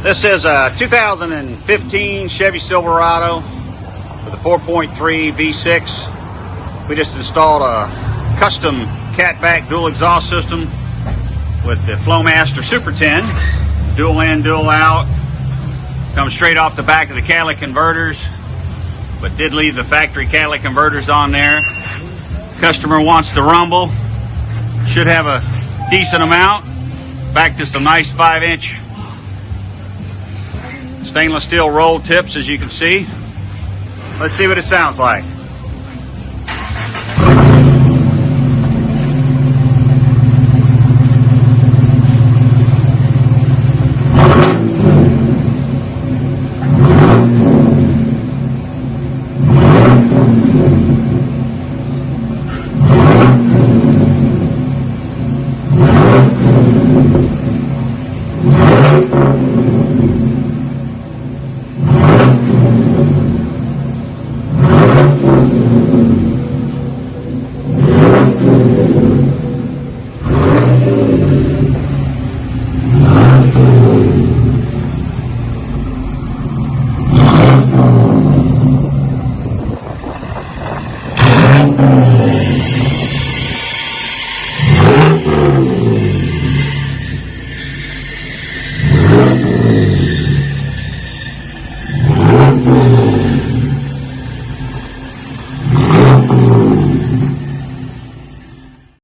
This is a 2015 Chevy Silverado with a 4.3 V6. We just installed a custom catback dual exhaust system with the Flowmaster Super 10. Dual in, dual out. Comes straight off the back of the catalytic converters, but did leave the factory catalytic converters on there. Customer wants the rumble. Should have a decent amount. Back to some nice 5-inch stainless steel roll tips, as you can see. Let's see what it sounds like.